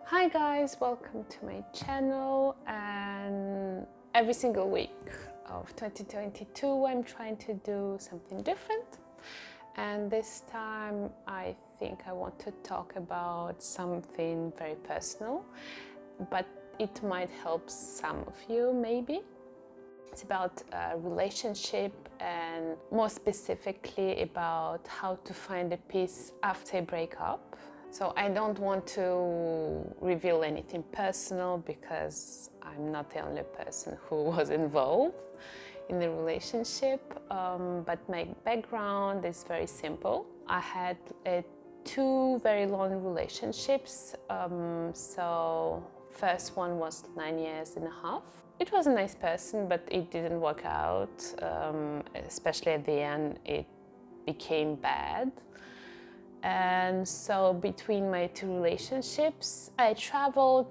Hi guys, welcome to my channel, and every single week of 2022 I'm trying to do something different, and this time I think I want to talk about something very personal, but it might help some of you maybe. It's about a relationship, and more specifically about how to find a peace after a breakup. So I don't want to reveal anything personal because I'm not the only person who was involved in the relationship, but my background is very simple. I had two very long relationships. So first one was 9.5 years. It was a nice person, but it didn't work out. Especially at the end, it became bad. And so between my two relationships, I traveled,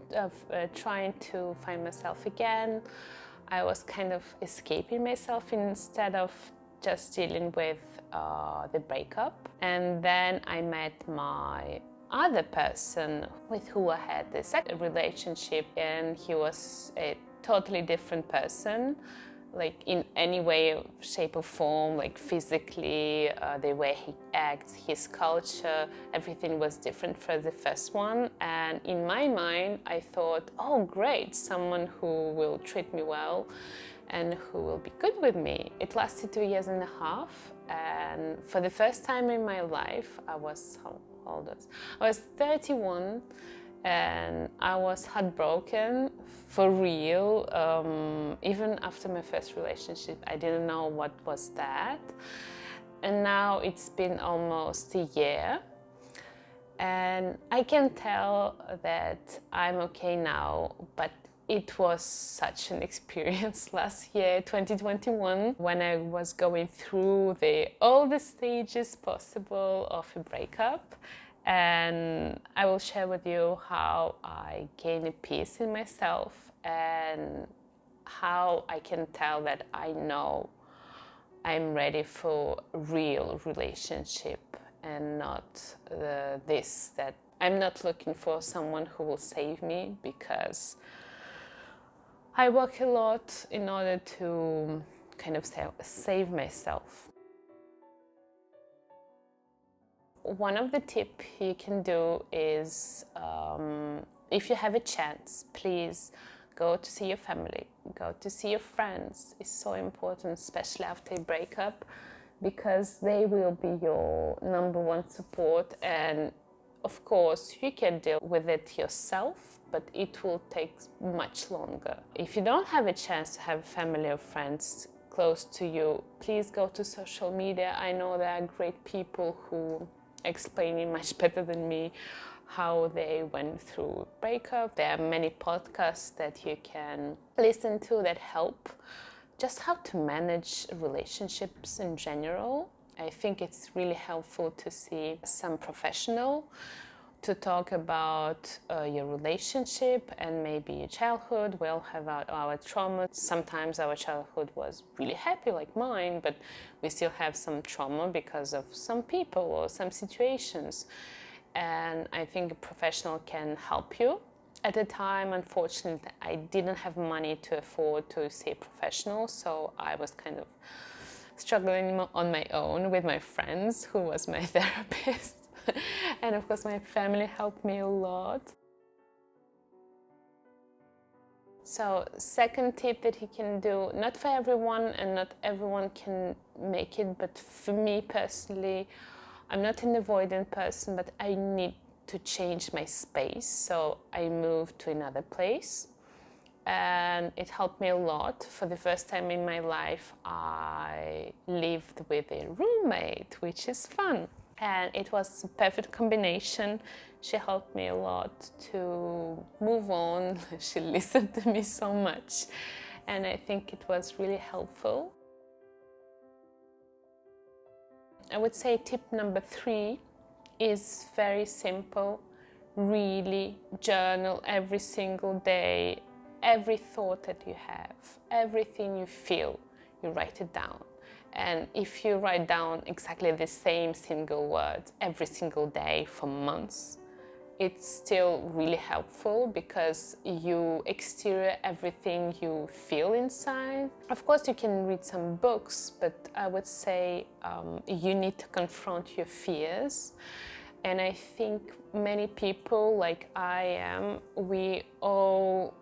trying to find myself again. I was kind of escaping myself instead of just dealing with the breakup. And then I met my other person with who I had the second relationship, and he was a totally different person, like in any way, shape or form, like physically, the way he acts, his culture, everything was different for the first one. And in my mind, I thought, oh great, someone who will treat me well and who will be good with me. It lasted 2.5 years, and for the first time in my life, I was, how old was I? I was 31, and I was heartbroken for real. Even after my first relationship, I didn't know what was that. And now it's been almost a year, and I can tell that I'm okay now, but it was such an experience last year, 2021, when I was going through all the stages possible of a breakup. And I will share with you how I gain a peace in myself and how I can tell that I know I'm ready for a real relationship and not this, that I'm not looking for someone who will save me, because I work a lot in order to kind of save myself. One of the tips you can do is, if you have a chance, please go to see your family, go to see your friends. It's so important, especially after a breakup, because they will be your number one support. And of course, you can deal with it yourself, but it will take much longer. If you don't have a chance to have family or friends close to you, please go to social media. I know there are great people who explaining much better than me how they went through breakup. There are many podcasts that you can listen to that help just how to manage relationships in general. I think it's really helpful to see some professional to talk about your relationship and maybe your childhood. We all have our trauma. Sometimes our childhood was really happy, like mine, but we still have some trauma because of some people or some situations. And I think a professional can help you. At the time, unfortunately, I didn't have money to afford to see a professional, so I was kind of struggling on my own with my friends, who was my therapist. And of course my family helped me a lot. So second tip that you can do, not for everyone and not everyone can make it, but for me personally, I'm not an avoidant person, but I need to change my space. So I moved to another place, and it helped me a lot. For the first time in my life, I lived with a roommate, which is fun. And it was a perfect combination. She helped me a lot to move on. She listened to me so much, and I think it was really helpful. I would say tip number 3 is very simple. Really journal every single day, every thought that you have, everything you feel, you write it down. And if you write down exactly the same single words every single day for months, it's still really helpful because you exterior everything you feel inside. Of course, you can read some books, but I would say you need to confront your fears. And I think many people, like I am, we all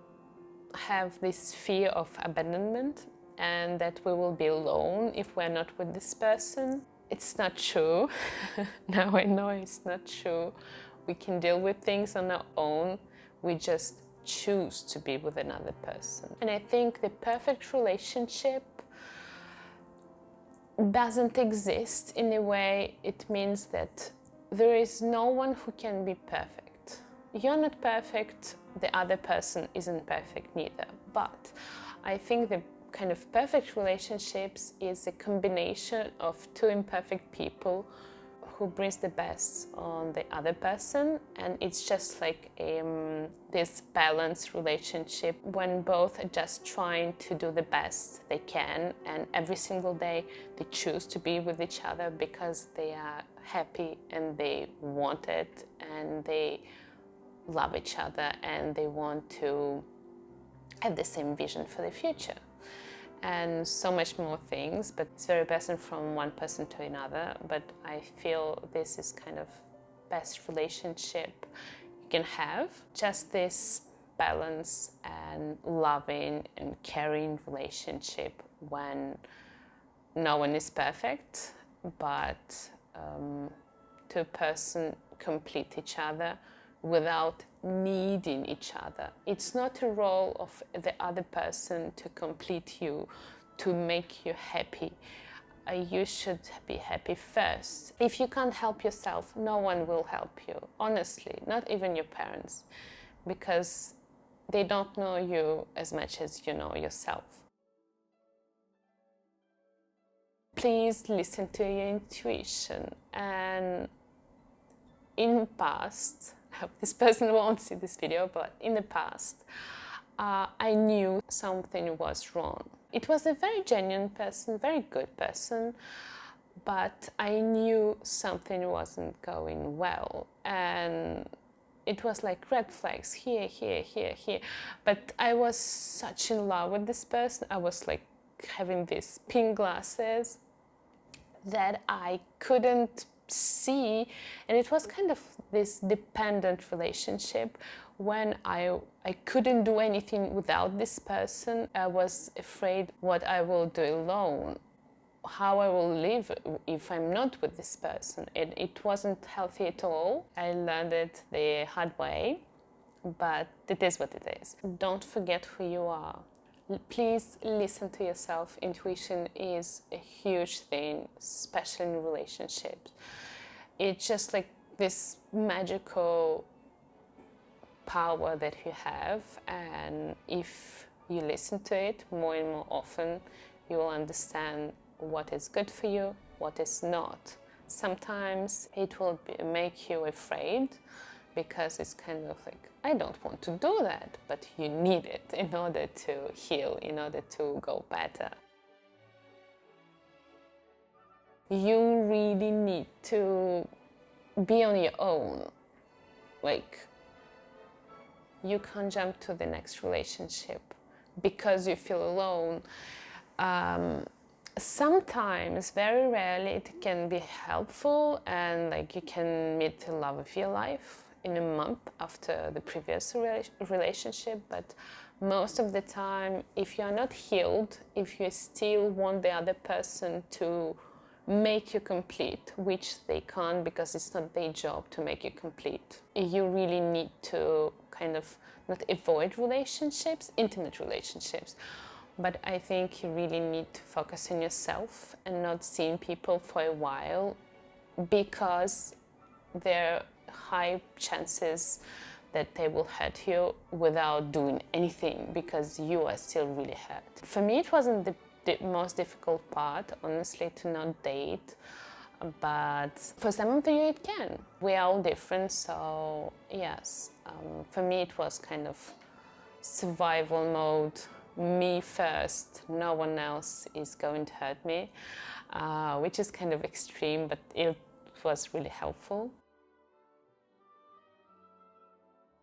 have this fear of abandonment and that we will be alone if we're not with this person. It's not true. Now I know it's not true. We can deal with things on our own. We just choose to be with another person. And I think the perfect relationship doesn't exist in a way. It means that there is no one who can be perfect. You're not perfect, the other person isn't perfect neither. But I think the kind of perfect relationships is a combination of two imperfect people who brings the best on the other person, and it's just like this balanced relationship when both are just trying to do the best they can, and every single day they choose to be with each other because they are happy and they want it and they love each other and they want to have the same vision for the future. And so much more things, but it's very different from one person to another. But I feel this is kind of best relationship you can have. Just this balance and loving and caring relationship when no one is perfect, but two persons complete each other without needing each other. It's not a role of the other person to complete you, to make you happy. You should be happy first. If you can't help yourself, no one will help you. Honestly, not even your parents, because they don't know you as much as you know yourself. Please listen to your intuition. And in the past, I hope this person won't see this video, but in the past, I knew something was wrong. It was a very genuine person, very good person, but I knew something wasn't going well. And it was like red flags here, here, here, here. But I was such in love with this person. I was like having these pink glasses that I couldn't see, and it was kind of this dependent relationship when I couldn't do anything without this person. I was afraid what I will do alone, how I will live if I'm not with this person. It wasn't healthy at all. I learned it the hard way, but it is what it is. Don't forget who you are. Please listen to yourself. Intuition is a huge thing, especially in relationships. It's just like this magical power that you have, and if you listen to it more and more often, you will understand what is good for you, what is not. Sometimes it will make you afraid, because it's kind of like, I don't want to do that, but you need it in order to heal, in order to go better. You really need to be on your own. Like, you can't jump to the next relationship because you feel alone. Sometimes, very rarely, it can be helpful, and like you can meet the love of your life in a month after the previous relationship, but most of the time, if you are not healed, if you still want the other person to make you complete, which they can't because it's not their job to make you complete, you really need to kind of not avoid relationships, intimate relationships, but I think you really need to focus on yourself and not seeing people for a while, because there are high chances that they will hurt you without doing anything, because you are still really hurt. For me, it wasn't the most difficult part, honestly, to not date, but for some of you it can. We are all different, so yes, for me it was kind of survival mode. Me first, no one else is going to hurt me, which is kind of extreme, but it was really helpful.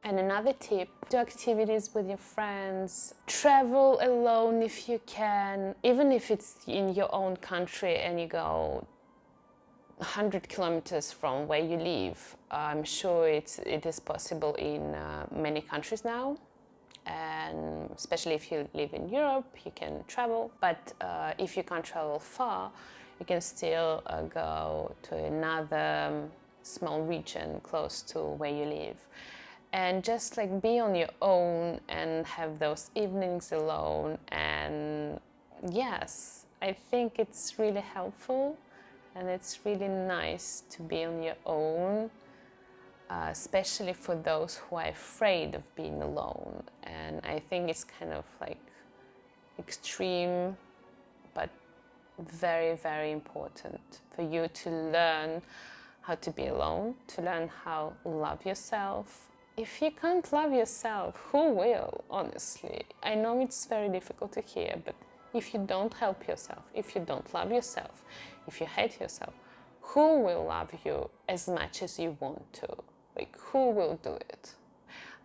And another tip, do activities with your friends, travel alone if you can, even if it's in your own country and you go 100 kilometers from where you live. I'm sure it is possible in many countries now, and especially if you live in Europe, you can travel. But if you can't travel far, you can still go to another small region close to where you live. And just like be on your own and have those evenings alone. And yes, I think it's really helpful and it's really nice to be on your own, especially for those who are afraid of being alone. And I think it's kind of like extreme, but very, very important for you to learn how to be alone, to learn how to love yourself. If you can't love yourself, who will, honestly? I know it's very difficult to hear, but if you don't help yourself, if you don't love yourself, if you hate yourself, who will love you as much as you want to? Like, who will do it?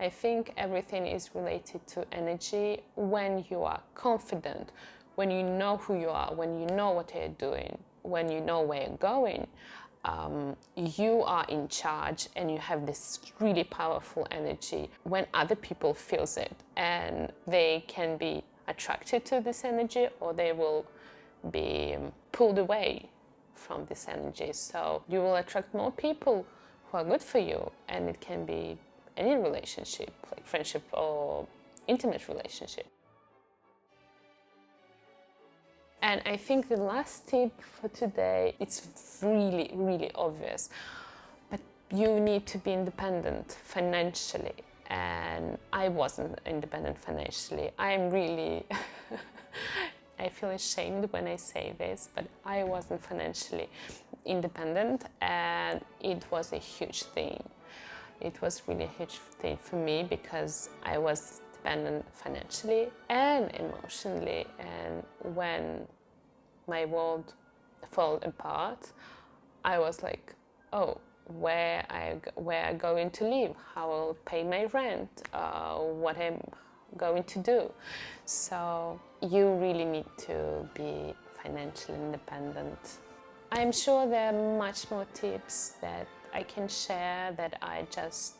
I think everything is related to energy. When you are confident, when you know who you are, when you know what you're doing, when you know where you're going, you are in charge and you have this really powerful energy. When other people feel it, and they can be attracted to this energy or they will be pulled away from this energy. So you will attract more people who are good for you, and it can be any relationship, like friendship or intimate relationship. And I think the last tip for today, it's really, really obvious, but you need to be independent financially. And I wasn't independent financially. I'm really, I feel ashamed when I say this, but I wasn't financially independent, and it was a huge thing. It was really a huge thing for me because I was dependent financially and emotionally, and when my world fell apart, I was like, oh, where I going to live, how I'll pay my rent, what I'm going to do. So you really need to be financially independent. I'm sure there are much more tips that I can share that I just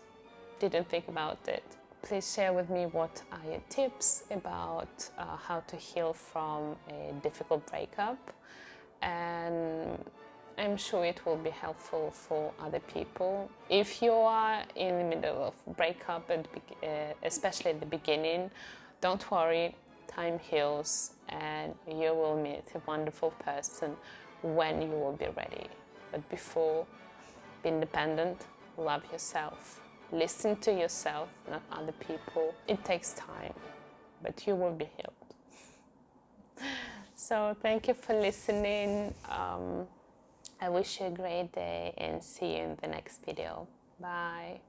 didn't think about it. Please share with me what are your tips about how to heal from a difficult breakup, and I'm sure it will be helpful for other people. If you are in the middle of breakup, especially at the beginning, don't worry, time heals and you will meet a wonderful person when you will be ready. But before, be independent, love yourself. Listen to yourself, not other people. It takes time, but you will be healed. So thank you for listening. I wish you a great day and see you in the next video. Bye.